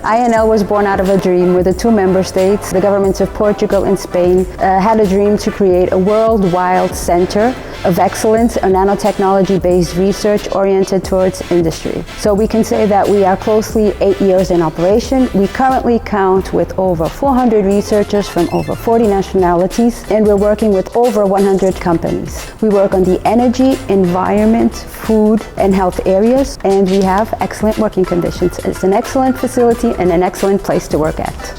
INL was born out of a dream where the two member states, the governments of Portugal and Spain, had a dream to create a worldwide center of excellence, a nanotechnology-based research oriented towards industry. So we can say that we are closely 8 years in operation. We currently count with over 400 researchers from over 40 nationalities, and we're working with over 100 companies. We work on the energy, environment, food, and health areas, and we have excellent working conditions. It's an excellent facility and an excellent place to work at.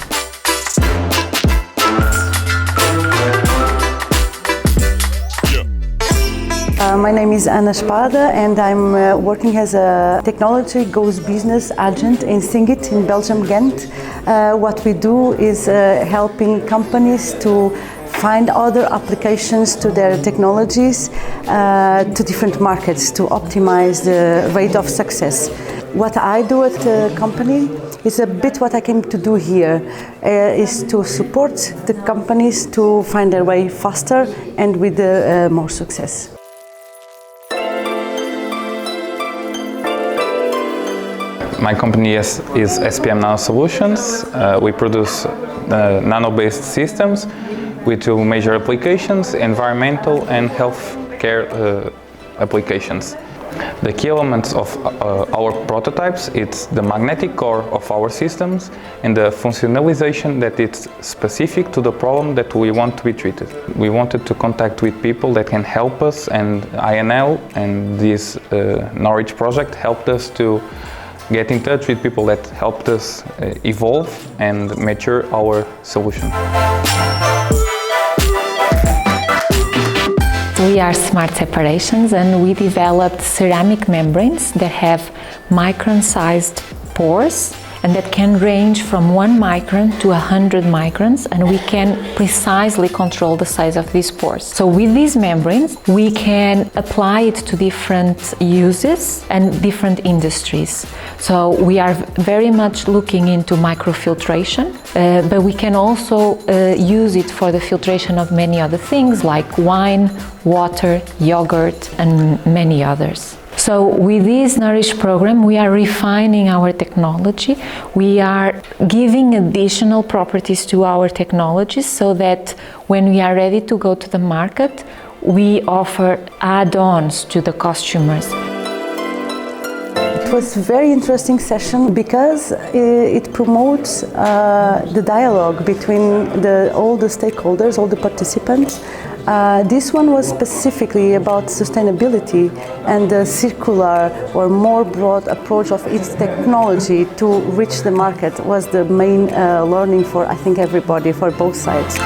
My name is Espada and I'm working as a technology goes business agent in Singit in Belgium, Ghent. What we do is helping companies to find other applications to their technologies to different markets to optimize the rate of success. What I do at the company is a bit what I came to do here, is to support the companies to find their way faster and with more success. My company is SPM Nano Solutions. We produce nano-based systems with two major applications, environmental and healthcare applications. The key elements of our prototypes, it's the magnetic core of our systems and the functionalization that it's specific to the problem that we want to be treated. We wanted to contact with people that can help us, and INL and this Nourish project helped us to get in touch with people that helped us evolve and mature our solution. We are Smart Separations, and we developed ceramic membranes that have micron-sized pores and that can range from 1 micron to 100 microns, and we can precisely control the size of these pores. So with these membranes, we can apply it to different uses and different industries. So we are very much looking into microfiltration, but we can also use it for the filtration of many other things like wine, water, yogurt, and many others. So with this Nourish program, we are refining our technology. We are giving additional properties to our technologies so that when we are ready to go to the market, we offer add-ons to the customers. It was a very interesting session because it promotes the dialogue between all the stakeholders, all the participants. This one was specifically about sustainability and the circular or more broad approach of its technology to reach the market was the main learning for, I think, everybody, for both sides.